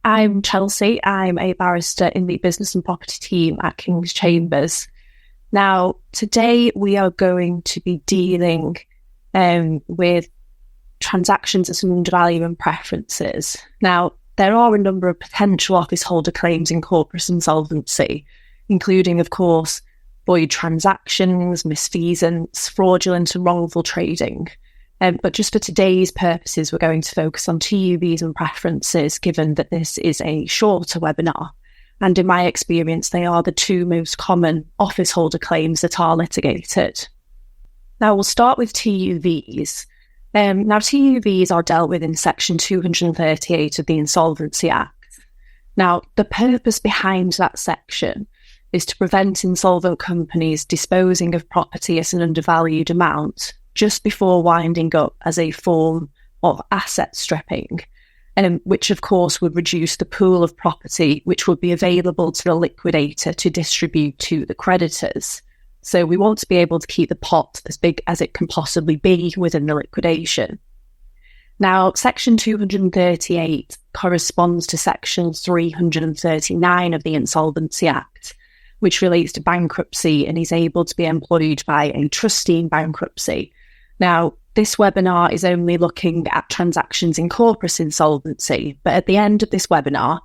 I'm Chelsea. I'm a barrister in the business and property team at King's Chambers. Now, today we are going to be dealing with transactions of some undervalue and preferences. Now, there are a number of potential office holder claims in corporate insolvency, including, of course, void transactions, misfeasance, fraudulent and wrongful trading. But just for today's purposes, we're going to focus on TUVs and preferences, given that this is a shorter webinar. And in my experience, they are the two most common office holder claims that are litigated. Now, we'll start with TUVs. Now, TUVs are dealt with in Section 238 of the Insolvency Act. Now, the purpose behind that section is to prevent insolvent companies disposing of property at an undervalued amount just before winding up as a form of asset stripping, which of course would reduce the pool of property which would be available to the liquidator to distribute to the creditors. So we want to be able to keep the pot as big as it can possibly be within the liquidation. Now, Section 238 corresponds to Section 339 of the Insolvency Act, which relates to bankruptcy and is able to be employed by a trustee in bankruptcy. Now, this webinar is only looking at transactions in corporate insolvency, but at the end of this webinar,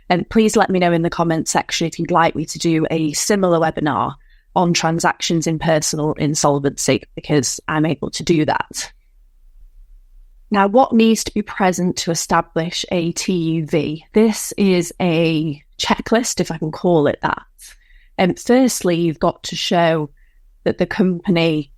and please let me know in the comments section if you'd like me to do a similar webinar on transactions in personal insolvency, because I'm able to do that. Now, what needs to be present to establish a TUV? This is a checklist, if I can call it that. Firstly, you've got to show that the company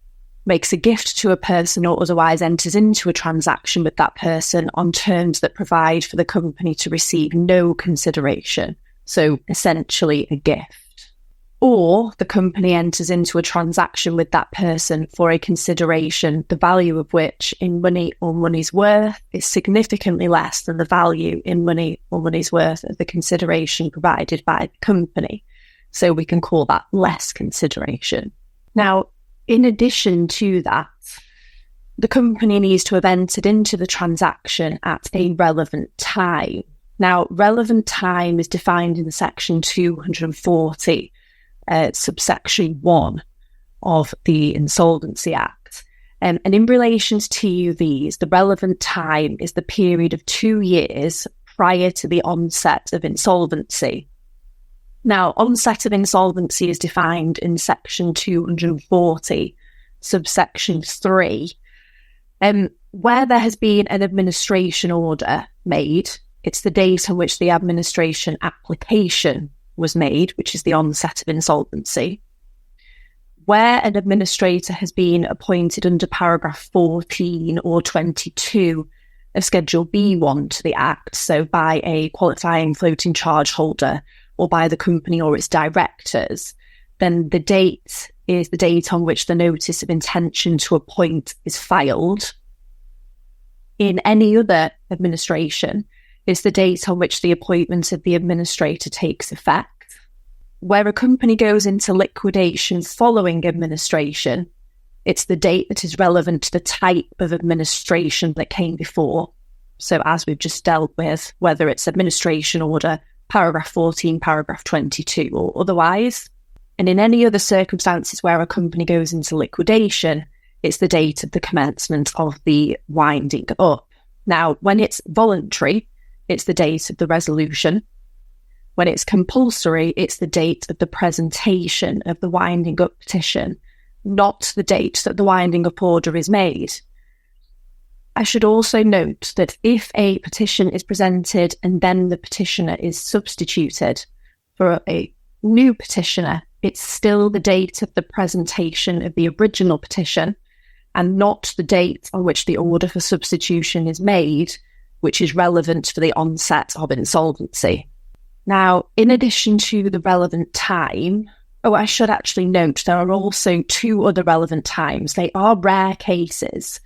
makes a gift to a person or otherwise enters into a transaction with that person on terms that provide for the company to receive no consideration. So essentially a gift. Or the company enters into a transaction with that person for a consideration, the value of which in money or money's worth is significantly less than the value in money or money's worth of the consideration provided by the company. So we can call that less consideration. Now, in addition to that, the company needs to have entered into the transaction at a relevant time. Now, relevant time is defined in Section 240, subsection 1 of the Insolvency Act. And in relation to TUVs, the relevant time is the period of 2 years prior to the onset of insolvency. Now, onset of insolvency is defined in Section 240, subsection 3. Where there has been an administration order made, it's the date on which the administration application was made, which is the onset of insolvency. Where an administrator has been appointed under paragraph 14 or 22 of Schedule B1 to the Act, so by a qualifying floating charge holder, or by the company or its directors, then the date is the date on which the notice of intention to appoint is filed. In any other administration, is the date on which the appointment of the administrator takes effect. Where a company goes into liquidation following administration, it's the date that is relevant to the type of administration that came before. So as we've just dealt with, whether it's administration order, paragraph 14, paragraph 22, or otherwise. And in any other circumstances where a company goes into liquidation, it's the date of the commencement of the winding up. Now, when it's voluntary, it's the date of the resolution. When it's compulsory, it's the date of the presentation of the winding up petition, not the date that the winding up order is made. I should also note that if a petition is presented and then the petitioner is substituted for a new petitioner, it's still the date of the presentation of the original petition and not the date on which the order for substitution is made, which is relevant for the onset of insolvency. Now, in addition to the relevant time, I should actually note there are also two other relevant times. They are rare cases.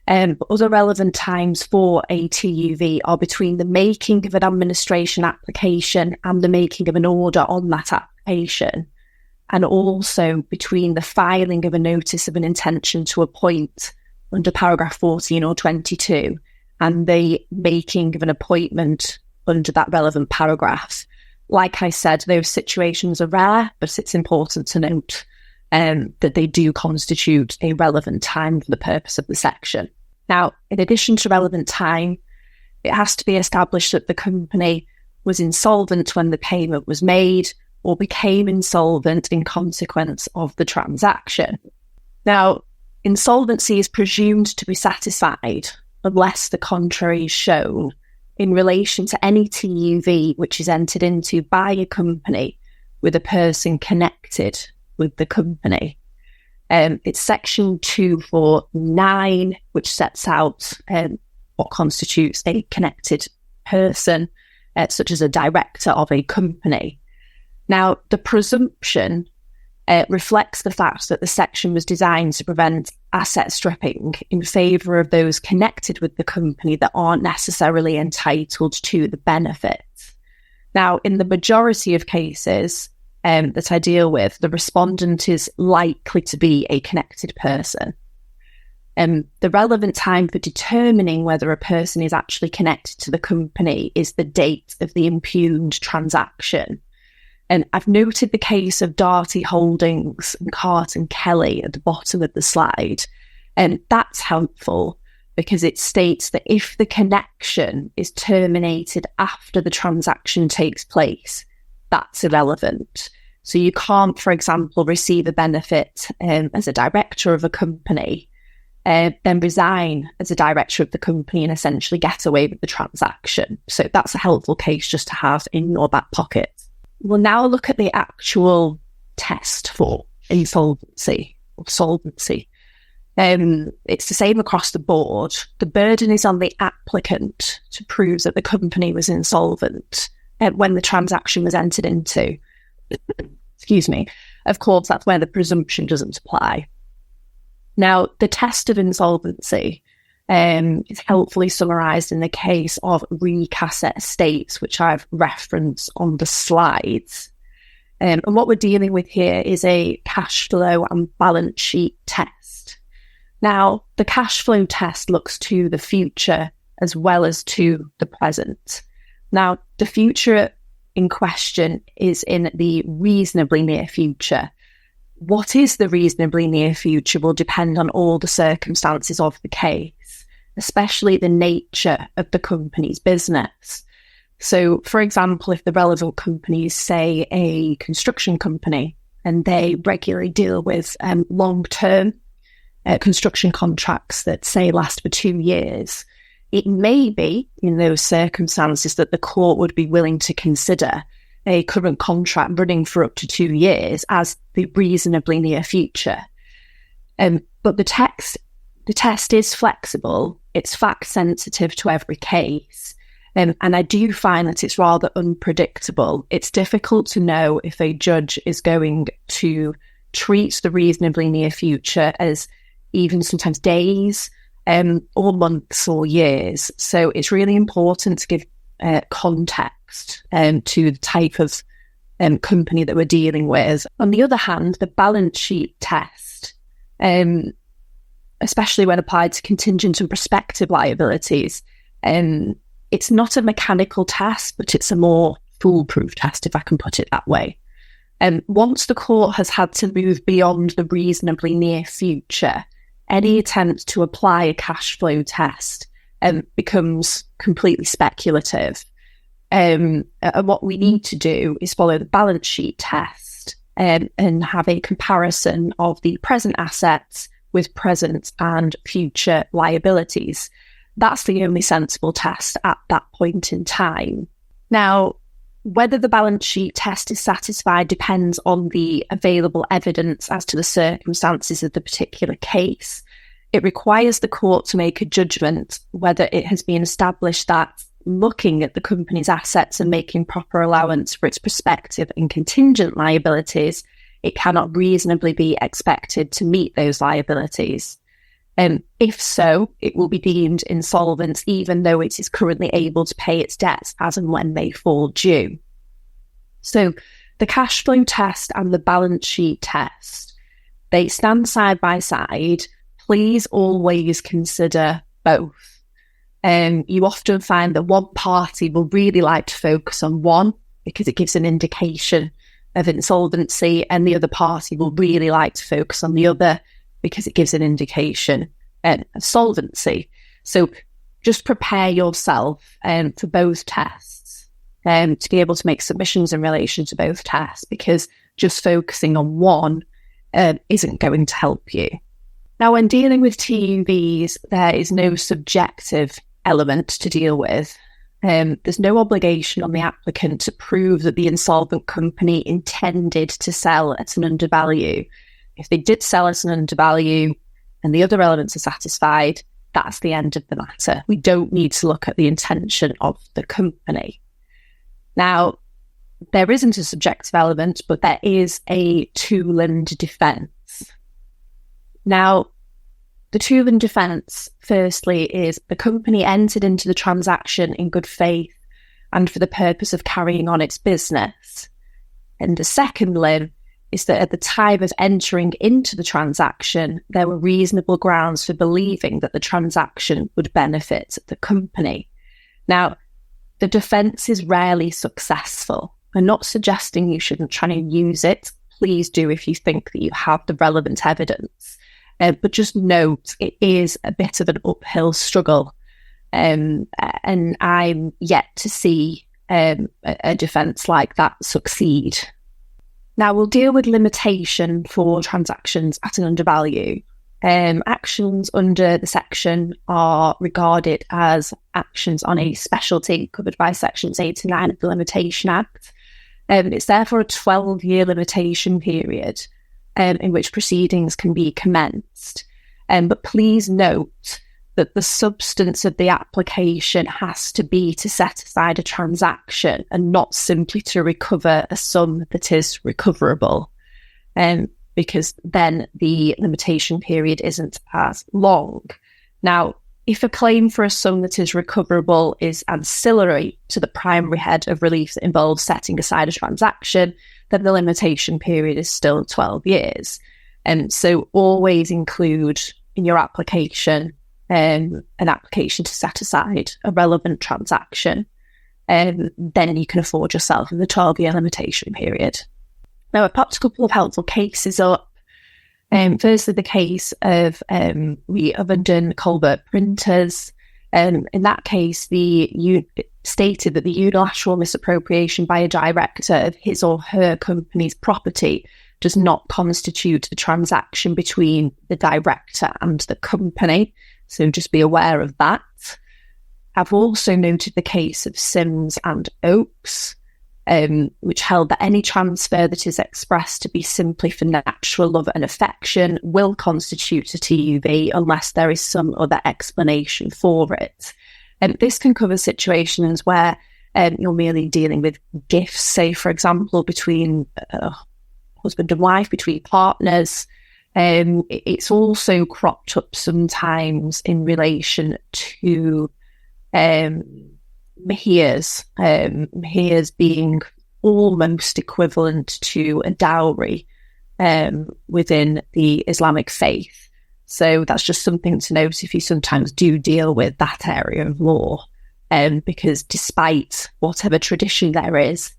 But other relevant times for a TUV are between the making of an administration application and the making of an order on that application, and also between the filing of a notice of an intention to appoint under paragraph 14 or 22 and the making of an appointment under that relevant paragraph. Like I said, those situations are rare, but it's important to note that they do constitute a relevant time for the purpose of the section. Now, in addition to relevant time, it has to be established that the company was insolvent when the payment was made or became insolvent in consequence of the transaction. Now, insolvency is presumed to be satisfied unless the contrary is shown in relation to any TUV which is entered into by a company with a person connected with the company. It's section 249, which sets out what constitutes a connected person, such as a director of a company. Now, the presumption reflects the fact that the section was designed to prevent asset stripping in favour of those connected with the company that aren't necessarily entitled to the benefits. Now, in the majority of cases that I deal with, the respondent is likely to be a connected person. The relevant time for determining whether a person is actually connected to the company is the date of the impugned transaction. And I've noted the case of Darty Holdings and Carton Kelly at the bottom of the slide. And that's helpful because it states that if the connection is terminated after the transaction takes place, that's irrelevant. So you can't, for example, receive a benefit as a director of a company, then resign as a director of the company and essentially get away with the transaction. So that's a helpful case just to have in your back pocket. We'll now look at the actual test for insolvency or solvency. It's the same across the board. The burden is on the applicant to prove that the company was insolvent when the transaction was entered into. Excuse me. Of course, that's where the presumption doesn't apply. Now, the test of insolvency is helpfully summarised in the case of Reek Asset Estates, which I've referenced on the slides. And what we're dealing with here is a cash flow and balance sheet test. Now, the cash flow test looks to the future as well as to the present. Now, the future in question is in the reasonably near future. What is the reasonably near future will depend on all the circumstances of the case, especially the nature of the company's business. So, for example, if the relevant company is, say, a construction company, and they regularly deal with long-term construction contracts that, say, last for 2 years, it may be in those circumstances that the court would be willing to consider a current contract running for up to 2 years as the reasonably near future. But the test is flexible, it's fact sensitive to every case, and I do find that it's rather unpredictable. It's difficult to know if a judge is going to treat the reasonably near future as even sometimes days or months or years. So it's really important to give context to the type of company that we're dealing with. On the other hand, the balance sheet test, especially when applied to contingent and prospective liabilities, it's not a mechanical test, but it's a more foolproof test, if I can put it that way. Once the court has had to move beyond the reasonably near future, any attempt to apply a cash flow test becomes completely speculative. And what we need to do is follow the balance sheet test and have a comparison of the present assets with present and future liabilities. That's the only sensible test at that point in time. Now, whether the balance sheet test is satisfied depends on the available evidence as to the circumstances of the particular case. It requires the court to make a judgment whether it has been established that looking at the company's assets and making proper allowance for its prospective and contingent liabilities, it cannot reasonably be expected to meet those liabilities. If so, it will be deemed insolvent even though it is currently able to pay its debts as and when they fall due. So the cash flow test and the balance sheet test, they stand side by side. Please always consider both. you often find that one party will really like to focus on one because it gives an indication of insolvency, and the other party will really like to focus on the other because it gives an indication of solvency. So just prepare yourself for both tests to be able to make submissions in relation to both tests, because just focusing on one isn't going to help you. Now, when dealing with TUVs, there is no subjective element to deal with. There's no obligation on the applicant to prove that the insolvent company intended to sell at an undervalue. If they did sell at an undervalue and the other elements are satisfied, that's the end of the matter. We don't need to look at the intention of the company. Now, there isn't a subjective element, but there is a Toland defence. Now, the Toland defence, firstly, is the company entered into the transaction in good faith and for the purpose of carrying on its business. And the second limb is that at the time of entering into the transaction, there were reasonable grounds for believing that the transaction would benefit the company. Now, the defence is rarely successful. I'm not suggesting you shouldn't try and use it. Please do if you think that you have the relevant evidence. But just note, it is a bit of an uphill struggle. And I'm yet to see a defence like that succeed. Now, we'll deal with limitation for transactions at an undervalue. Actions under the section are regarded as actions on a specialty covered by sections 8 and 9 of the Limitation Act. It's therefore a 12-year limitation period in which proceedings can be commenced. But please note that the substance of the application has to be to set aside a transaction and not simply to recover a sum that is recoverable, because then the limitation period isn't as long. Now, if a claim for a sum that is recoverable is ancillary to the primary head of relief that involves setting aside a transaction, then the limitation period is still 12 years. So always include in your application an application to set aside a relevant transaction, then you can afford yourself in the 12-year limitation period. Now, I popped a couple of helpful cases up. Firstly, the case of Ovenden Colbert printers. In that case, stated that the unilateral misappropriation by a director of his or her company's property does not constitute a transaction between the director and the company. So just be aware of that. I've also noted the case of Sims and Oakes, which held that any transfer that is expressed to be simply for natural love and affection will constitute a TUV unless there is some other explanation for it. This can cover situations where you're merely dealing with gifts, say, for example, between husband and wife, between partners. It's also cropped up sometimes in relation to Mahirs, Mahirs being almost equivalent to a dowry within the Islamic faith. So that's just something to note if you sometimes do deal with that area of law, because despite whatever tradition there is,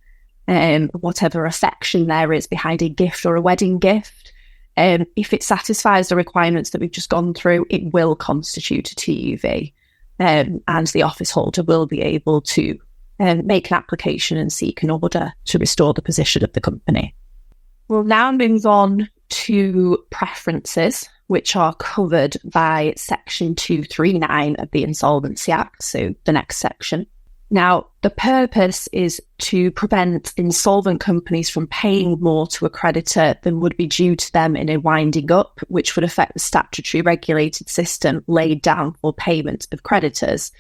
whatever affection there is behind a gift or a wedding gift, if it satisfies the requirements that we've just gone through, it will constitute a TUV. And the office holder will be able to make an application and seek an order to restore the position of the company. We'll now move on to preferences, which are covered by Section 239 of the Insolvency Act, so the next section. Now, the purpose is to prevent insolvent companies from paying more to a creditor than would be due to them in a winding up, which would affect the statutory regulated system laid down for payment of creditors.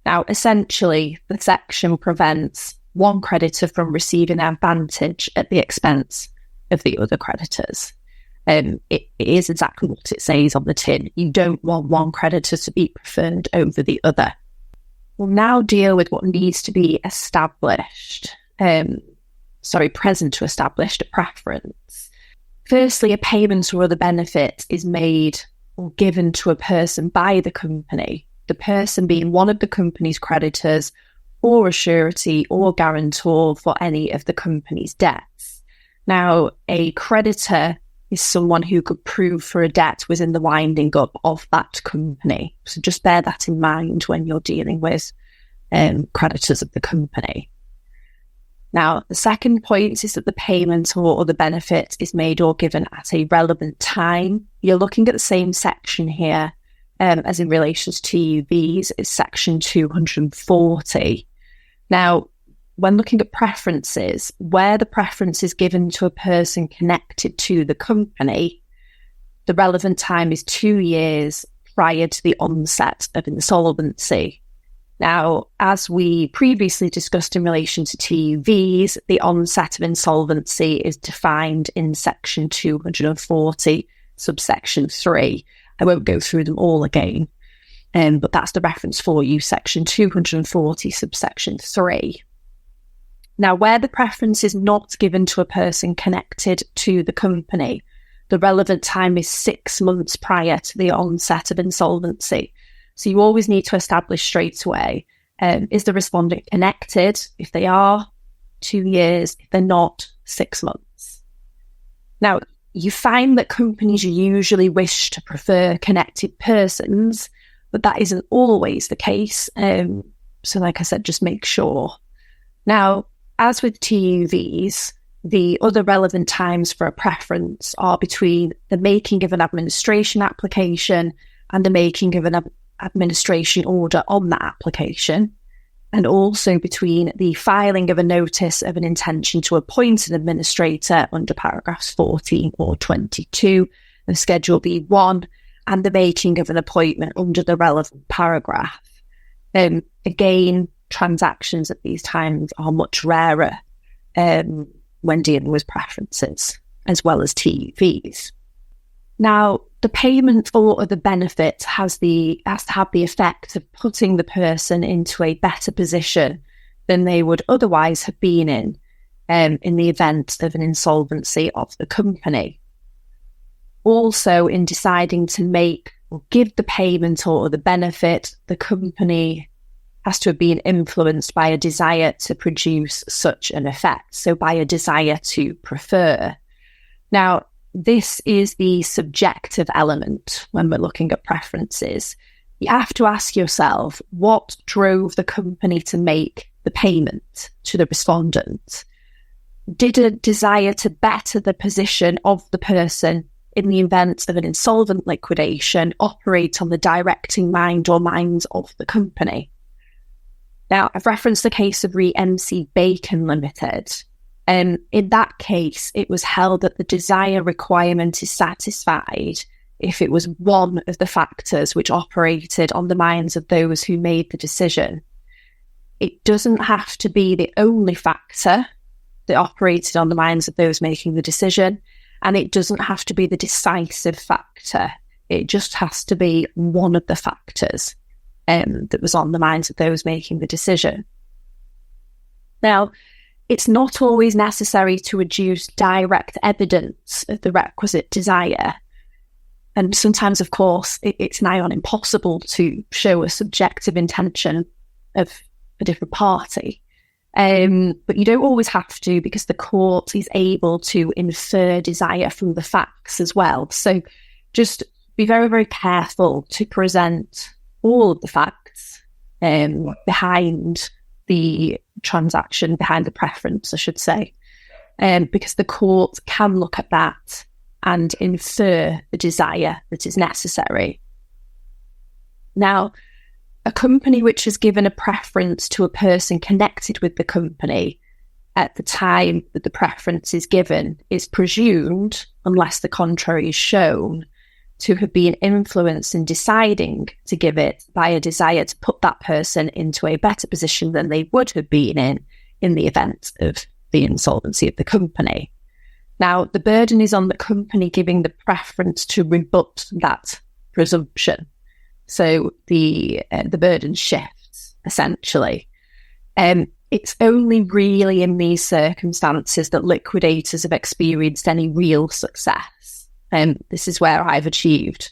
Now, essentially, the section prevents one creditor from receiving an advantage at the expense of the other creditors. It is exactly what it says on the tin. You don't want one creditor to be preferred over the other. We'll now deal with what needs to be established, present to establish a preference. Firstly, a payment or other benefit is made or given to a person by the company the person being one of the company's creditors or a surety or guarantor for any of the company's debts. Now, a creditor is someone who could prove for a debt within the winding up of that company. So just bear that in mind when you're dealing with creditors of the company. Now, the second point is that the payment or the benefit is made or given at a relevant time. You're looking at the same section here as in relation to TUVs, it's section 240. Now, when looking at preferences, where the preference is given to a person connected to the company, the relevant time is 2 years prior to the onset of insolvency. Now, as we previously discussed in relation to TUVs, the onset of insolvency is defined in section 240, subsection 3. I won't go through them all again, but that's the reference for you, section 240, subsection 3. Now, where the preference is not given to a person connected to the company, the relevant time is 6 months prior to the onset of insolvency. So you always need to establish straight away, is the respondent connected? If they are, 2 years. If they're not, 6 months. Now, you find that companies usually wish to prefer connected persons, but that isn't always the case. So like I said, just make sure. Now, as with TUVs, the other relevant times for a preference are between the making of an administration application and the making of an administration order on that application, and also between the filing of a notice of an intention to appoint an administrator under paragraphs 14 or 22 of Schedule B1 and the making of an appointment under the relevant paragraph. Again, transactions at these times are much rarer when dealing with preferences, as well as TUVs. Now, the payment or the benefit has to have the effect of putting the person into a better position than they would otherwise have been in the event of an insolvency of the company. Also, in deciding to make or give the payment or the benefit, the company has to have been influenced by a desire to produce such an effect, so by a desire to prefer. Now, this is the subjective element when we're looking at preferences. You have to ask yourself, what drove the company to make the payment to the respondent? Did a desire to better the position of the person in the event of an insolvent liquidation operate on the directing mind or minds of the company? Now, I've referenced the case of Re MC Bacon Limited. In that case, it was held that the desire requirement is satisfied if it was one of the factors which operated on the minds of those who made the decision. It doesn't have to be the only factor that operated on the minds of those making the decision, and it doesn't have to be the decisive factor. It just has to be one of the factors that was on the minds of those making the decision. Now, it's not always necessary to adduce direct evidence of the requisite desire. And sometimes, of course, it's nigh on impossible to show a subjective intention of a different party. But you don't always have to, because the court is able to infer desire from the facts as well. So just be very, very careful to present all of the facts behind the transaction, behind the preference, I should say, because the court can look at that and infer the desire that is necessary. Now, a company which has given a preference to a person connected with the company at the time that the preference is given is presumed, unless the contrary is shown, to have been influenced in deciding to give it by a desire to put that person into a better position than they would have been in the event of the insolvency of the company. Now, the burden is on the company giving the preference to rebut that presumption. So the burden shifts, essentially. It's only really in these circumstances that liquidators have experienced any real success. This is where I've achieved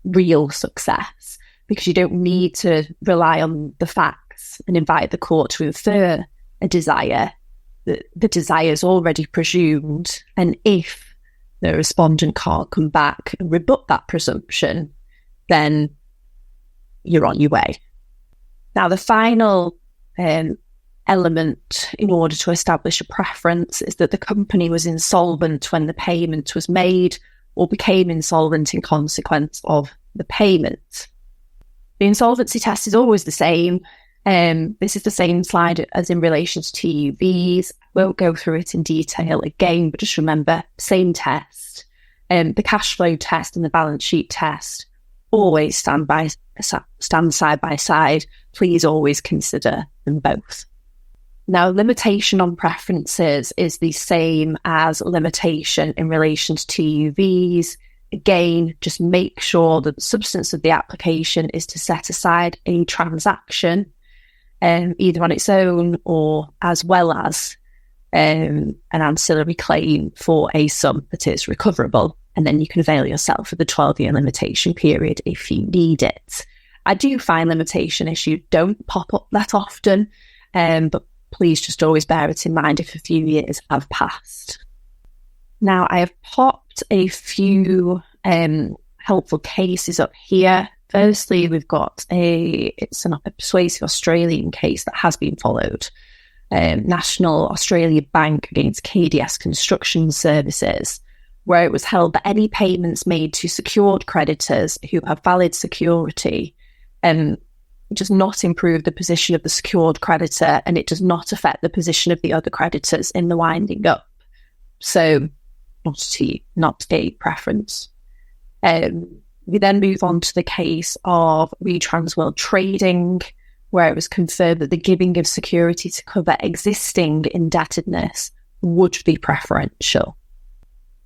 real success. because you don't need to rely on the facts and invite the court to infer a desire. The desire is already presumed, and if the respondent can't come back and rebut that presumption, then you're on your way. Now, the final element in order to establish a preference is that the company was insolvent when the payment was made or became insolvent in consequence of the payment. The insolvency test is always the same. This is the same slide as in relation to TUVs. I won't go through it in detail again, but just remember, same test. The cash flow test and the balance sheet test always stand side by side. Please always consider them both. Now, limitation on preferences is the same as limitation in relation to TUVs. Again, just make sure that the substance of the application is to set aside a transaction, either on its own or as well as an ancillary claim for a sum that is recoverable. And then you can avail yourself of the 12-year limitation period if you need it. I do find limitation issues don't pop up that often, but please just always bear it in mind if a few years have passed. Now, I have popped a few helpful cases up here. Firstly, we've got it's a persuasive Australian case that has been followed. National Australia Bank against KDS Construction Services, where it was held that any payments made to secured creditors who have valid security does not improve the position of the secured creditor, and it does not affect the position of the other creditors in the winding up. So, not a preference. We then move on to the case of Retransworld Trading, where it was confirmed that the giving of security to cover existing indebtedness would be preferential.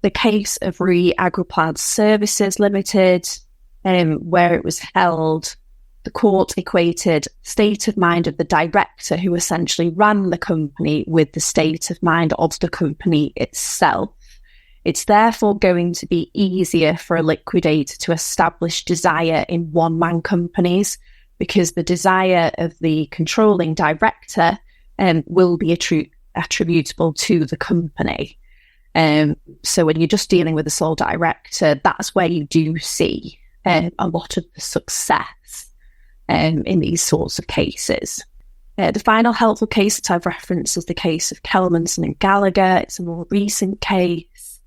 The case of Agriplas Services Limited, where it was held, the court equated state of mind of the director who essentially ran the company with the state of mind of the company itself. It's therefore going to be easier for a liquidator to establish desire in one-man companies because the desire of the controlling director will be attributable to the company. So when you're just dealing with a sole director, that's where you do see a lot of the success in these sorts of cases. The final helpful case that I've referenced is the case of Kelmanson and Gallagher. It's a more recent case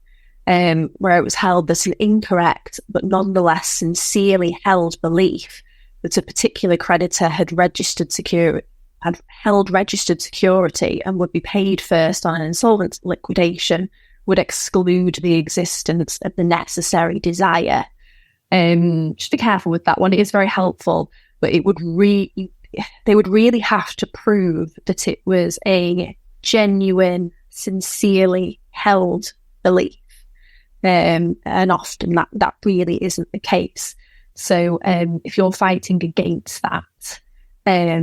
where it was held that an incorrect but nonetheless sincerely held belief that a particular creditor had held registered security and would be paid first on an insolvent liquidation would exclude the existence of the necessary desire. Just be careful with that one. It is very helpful, but they would really have to prove that it was a genuine, sincerely held belief. And often that really isn't the case. So if you're fighting against that,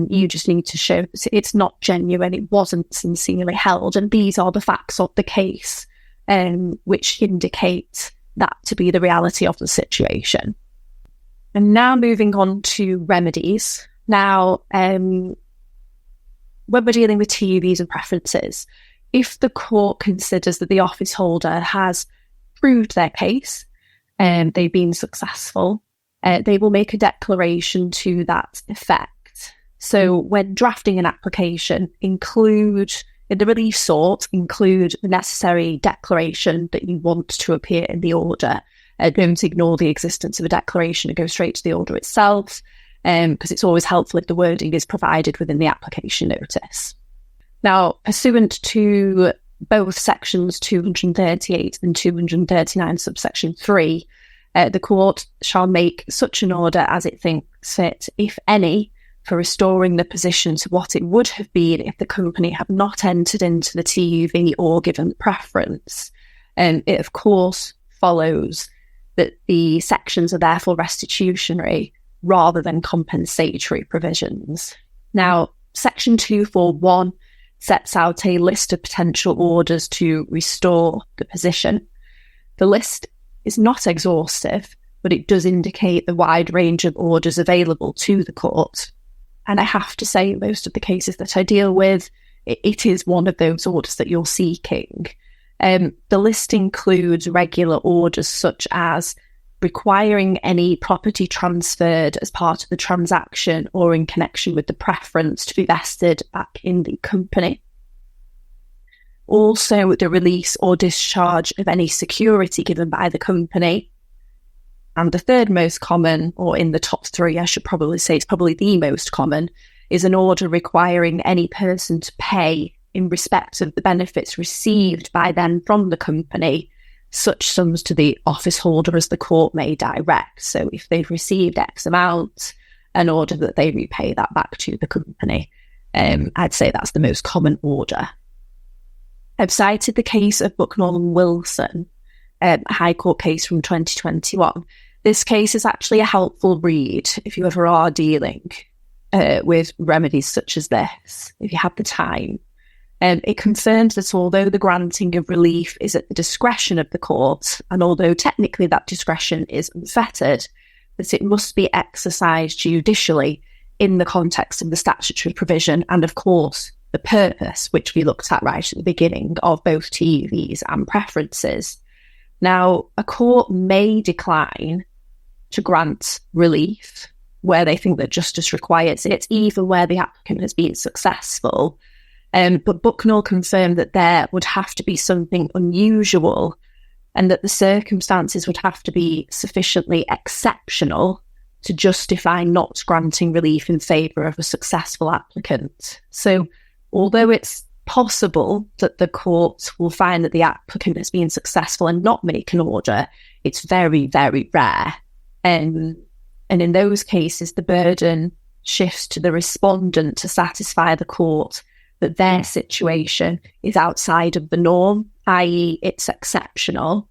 you just need to show that it's not genuine, it wasn't sincerely held, and these are the facts of the case, which indicate that to be the reality of the situation. And now moving on to remedies. Now, when we're dealing with TUVs and preferences, if the court considers that the office holder has proved their case and they've been successful, they will make a declaration to that effect. So when drafting an application, include the relief the necessary declaration that you want to appear in the order. Don't ignore the existence of a declaration and go straight to the order itself, because it's always helpful if the wording is provided within the application notice. Now, pursuant to both sections 238 and 239 subsection 3, the court shall make such an order as it thinks fit, if any, for restoring the position to what it would have been if the company had not entered into the TUV or given preference. It, of course, follows that the sections are therefore restitutionary rather than compensatory provisions. Now, Section 241 sets out a list of potential orders to restore the position. The list is not exhaustive, but it does indicate the wide range of orders available to the court. And I have to say, most of the cases that I deal with, it is one of those orders that you're seeking. The list includes regular orders such as requiring any property transferred as part of the transaction or in connection with the preference to be vested back in the company. Also, the release or discharge of any security given by the company. And the third most common, or in the top three, I should probably say it's probably the most common, is an order requiring any person to pay in respect of the benefits received by them from the company, such sums to the office holder as the court may direct. So if they've received X amount, an order that they repay that back to the company. I'd say that's the most common order. I've cited the case of Bucknell and Wilson, a High Court case from 2021. This case is actually a helpful read if you ever are dealing with remedies such as this, if you have the time. It confirms that although the granting of relief is at the discretion of the court, and although technically that discretion is unfettered, that it must be exercised judicially in the context of the statutory provision and, of course, the purpose, which we looked at right at the beginning, of both TUVs and preferences. Now, a court may decline to grant relief where they think that justice requires it, even where the applicant has been successful. But Bucknell confirmed that there would have to be something unusual and that the circumstances would have to be sufficiently exceptional to justify not granting relief in favour of a successful applicant. So although it's possible that the court will find that the applicant has been successful and not make an order, it's very, very rare. And in those cases, the burden shifts to the respondent to satisfy the court that their situation is outside of the norm, i.e. it's exceptional,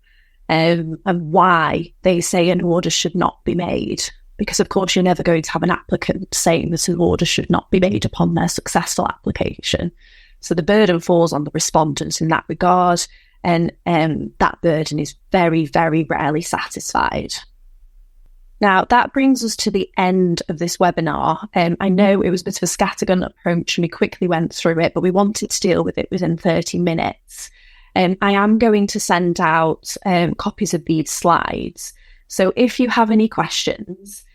and why they say an order should not be made. Because, of course, you're never going to have an applicant saying that an order should not be made upon their successful application. So the burden falls on the respondent in that regard, and that burden is very, very rarely satisfied. Now, that brings us to the end of this webinar. I know it was a bit of a scattergun approach and we quickly went through it, but we wanted to deal with it within 30 minutes. I am going to send out copies of these slides. So if you have any questions,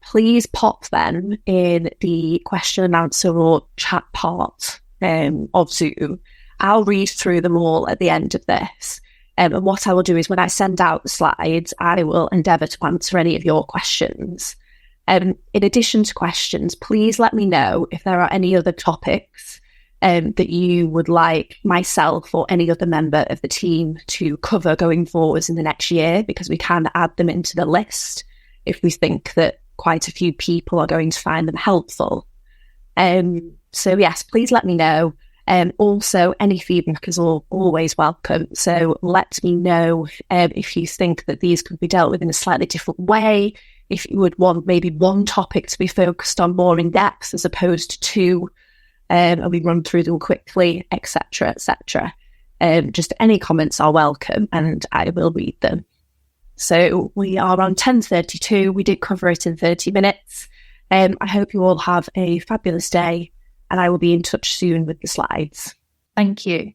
please pop them in the question and answer or chat part of Zoom. I'll read through them all at the end of this. And what I will do is when I send out the slides, I will endeavour to answer any of your questions. In addition to questions, please let me know if there are any other topics that you would like myself or any other member of the team to cover going forwards in the next year, because we can add them into the list if we think that quite a few people are going to find them helpful. So yes, please let me know. Also, any feedback is always welcome. So let me know if you think that these could be dealt with in a slightly different way, if you would want maybe one topic to be focused on more in depth as opposed to two, and we run through them quickly, etc., etc. Just any comments are welcome and I will read them. So we are on 10:32. We did cover it in 30 minutes. I hope you all have a fabulous day. And I will be in touch soon with the slides. Thank you.